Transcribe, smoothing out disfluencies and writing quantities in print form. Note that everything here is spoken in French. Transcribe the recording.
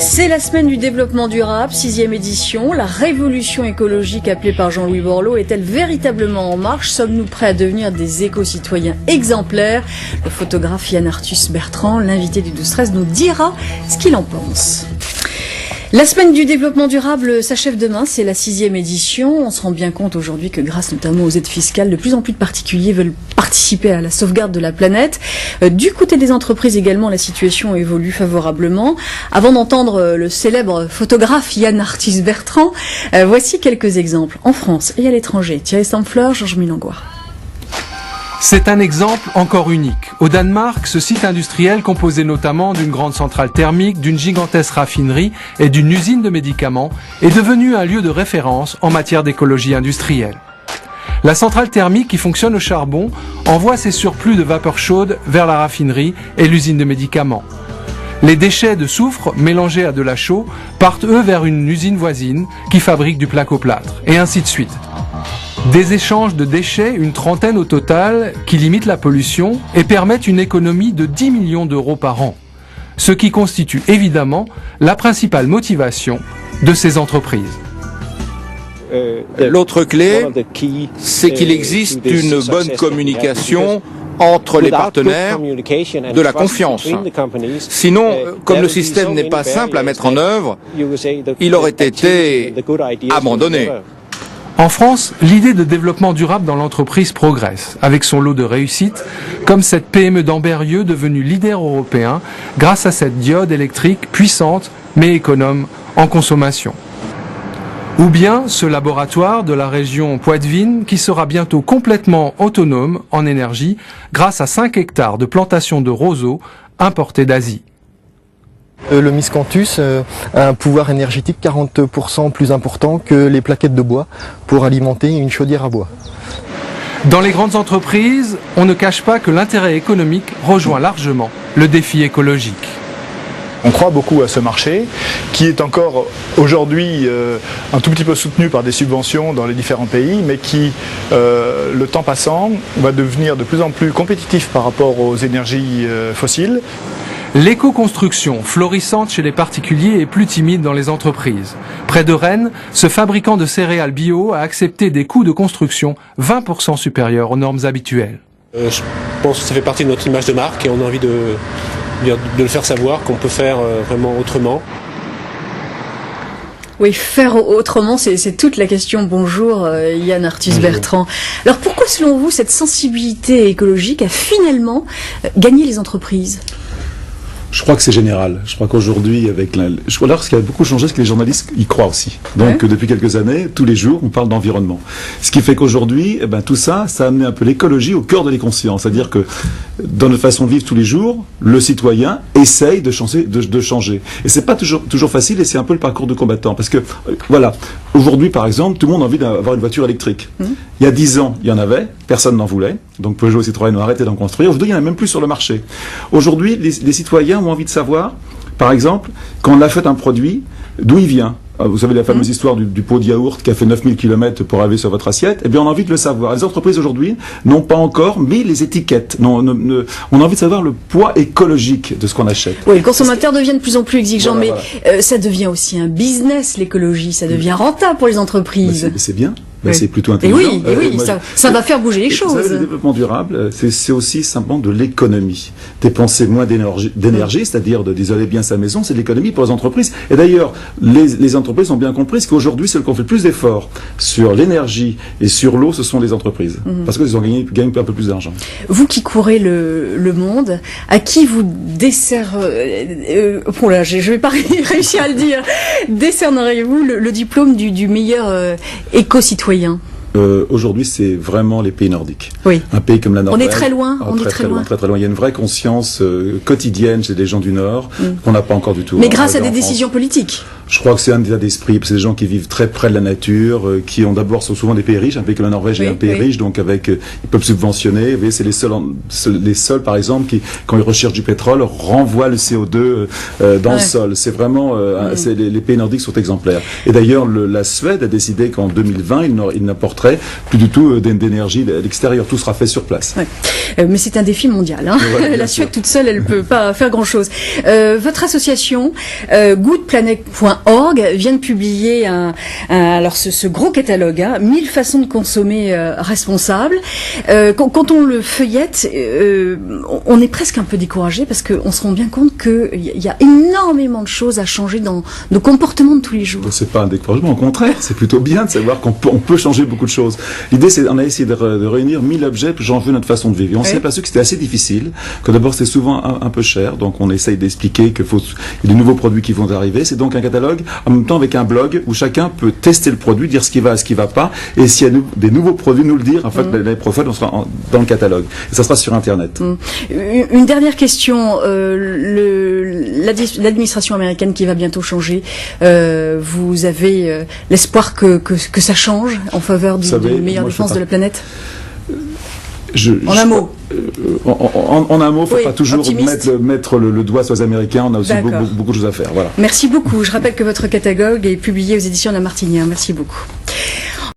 C'est la semaine du développement durable, 6e édition. La révolution écologique appelée par Jean-Louis Borloo est-elle véritablement en marche? Sommes-nous prêts à devenir des éco-citoyens exemplaires? Le photographe Yann Arthus Bertrand, l'invité du 12-13, nous dira ce qu'il en pense. La semaine du développement durable s'achève demain, c'est la 6e édition. On se rend bien compte aujourd'hui que grâce notamment aux aides fiscales, de plus en plus de particuliers veulent participer à la sauvegarde de la planète. Du côté des entreprises également, la situation évolue favorablement. Avant d'entendre le célèbre photographe Yann Arthus Bertrand, voici quelques exemples en France et à l'étranger. Thierry Stamfleur, Georges Milangoire. C'est un exemple encore unique. Au Danemark, ce site industriel, composé notamment d'une grande centrale thermique, d'une gigantesque raffinerie et d'une usine de médicaments, est devenu un lieu de référence en matière d'écologie industrielle. La centrale thermique, qui fonctionne au charbon, envoie ses surplus de vapeur chaude vers la raffinerie et l'usine de médicaments. Les déchets de soufre, mélangés à de la chaux, partent eux vers une usine voisine qui fabrique du placo-plâtre, et ainsi de suite. Des échanges de déchets, une trentaine au total, qui limitent la pollution et permettent une économie de 10 millions d'euros par an. Ce qui constitue évidemment la principale motivation de ces entreprises. L'autre clé, c'est qu'il existe une bonne communication entre les partenaires, de la confiance. Sinon, comme le système n'est pas simple à mettre en œuvre, il aurait été abandonné. En France, l'idée de développement durable dans l'entreprise progresse, avec son lot de réussites, comme cette PME d'Ambérieux devenue leader européen grâce à cette diode électrique puissante mais économe en consommation. Ou bien ce laboratoire de la région Poitevine qui sera bientôt complètement autonome en énergie grâce à 5 hectares de plantations de roseaux importés d'Asie. Le miscanthus a un pouvoir énergétique 40% plus important que les plaquettes de bois pour alimenter une chaudière à bois. Dans les grandes entreprises, on ne cache pas que l'intérêt économique rejoint largement le défi écologique. On croit beaucoup à ce marché qui est encore aujourd'hui un tout petit peu soutenu par des subventions dans les différents pays, mais qui, le temps passant, va devenir de plus en plus compétitif par rapport aux énergies fossiles. L'éco-construction, florissante chez les particuliers et plus timide dans les entreprises. Près de Rennes, ce fabricant de céréales bio a accepté des coûts de construction 20% supérieurs aux normes habituelles. Je pense que ça fait partie de notre image de marque et on a envie de le faire savoir qu'on peut faire vraiment autrement. Oui, faire autrement, c'est toute la question. Bonjour Yann Arthus Bertrand. Alors pourquoi selon vous cette sensibilité écologique a finalement gagné les entreprises ? Je crois que c'est général. Je crois qu'aujourd'hui, ce qui a beaucoup changé, c'est que les journalistes y croient aussi. Donc, depuis quelques années, tous les jours, on parle d'environnement. Ce qui fait qu'aujourd'hui, tout ça a amené un peu l'écologie au cœur de les consciences. C'est-à-dire que, dans notre façon de vivre tous les jours, le citoyen essaye de changer. Et c'est pas toujours facile, et c'est un peu le parcours de combattant. Parce que, voilà, aujourd'hui, par exemple, tout le monde a envie d'avoir une voiture électrique. Il y a 10 ans, il y en avait, personne n'en voulait. Donc, Peugeot et Citroën ont arrêté d'en construire. Aujourd'hui, il n'y en a même plus sur le marché. Aujourd'hui, les citoyens ont envie de savoir, par exemple, quand on achète un produit, d'où il vient. Vous savez la fameuse histoire du pot de yaourt qui a fait 9000 km pour arriver sur votre assiette. Eh bien, on a envie de le savoir. Les entreprises aujourd'hui n'ont pas encore mis les étiquettes. On a envie de savoir le poids écologique de ce qu'on achète. Oui, le consommateur devient de plus en plus exigeant, voilà. Ça devient aussi un business, l'écologie. Ça devient rentable pour les entreprises. C'est bien. C'est plutôt intelligent. Et oui, ça va faire bouger les choses. Vous savez, le développement durable, c'est aussi simplement de l'économie. Dépenser moins d'énergie, c'est-à-dire d'isoler bien sa maison, c'est de l'économie pour les entreprises. Et d'ailleurs, les entreprises ont bien compris qu'aujourd'hui, celles qui ont fait le plus d'efforts sur l'énergie et sur l'eau, ce sont les entreprises. Parce qu'elles gagnent un peu plus d'argent. Vous qui courez le monde, à qui vous je vais pas réussir à le dire, décerneriez-vous le diplôme du meilleur éco-citoyen? Aujourd'hui, c'est vraiment les pays nordiques. Oui. Un pays comme la Norvège. On est très loin. Très loin. Il y a une vraie conscience quotidienne chez les gens du Nord qu'on n'a pas encore du tout. Mais grâce à des décisions politiques. Je crois que c'est un état d'esprit. C'est des gens qui vivent très près de la nature, qui ont d'abord sont souvent des pays riches, un pays comme la Norvège est un pays riche, donc avec ils peuvent subventionner. Vous voyez, c'est les seuls par exemple qui, quand ils recherchent du pétrole, renvoient le CO2 dans le sol. C'est vraiment les pays nordiques sont exemplaires. Et d'ailleurs, la Suède a décidé qu'en 2020, il n'apporterait plus du tout d'énergie à l'extérieur. Tout sera fait sur place. Mais c'est un défi mondial. Hein. La Suède toute seule, elle ne peut pas faire grand-chose. Votre association, goodplanet.org, vient de publier alors ce gros catalogue, 1000 façons de consommer responsables. Quand on le feuillette, on est presque un peu découragé parce qu'on se rend bien compte qu'il y a énormément de choses à changer dans nos comportements de tous les jours. C'est pas un découragement, au contraire, c'est plutôt bien de savoir qu'on peut changer beaucoup de choses. L'idée, c'est on a essayé de réunir 1000 objets pour changer notre façon de vivre. Et on s'est aperçu que c'était assez difficile, que d'abord c'est souvent un peu cher, donc on essaye d'expliquer qu'il y a des nouveaux produits qui vont arriver. C'est donc un catalogue, en même temps avec un blog où chacun peut tester le produit, dire ce qui va, ce qui va pas, et s'il y a des nouveaux produits, nous le dire. En fait, l'année prochaine, on sera dans le catalogue. Et ça sera sur Internet. Une dernière question. L'administration américaine qui va bientôt changer, vous avez l'espoir que ça change en faveur d'une meilleure défense de la planète? En un mot. En un mot, il ne faut pas toujours mettre le doigt sur les Américains. On a aussi beaucoup de choses à faire. Voilà. Merci beaucoup. Je rappelle que votre catalogue est publié aux éditions La Martinière. Merci beaucoup.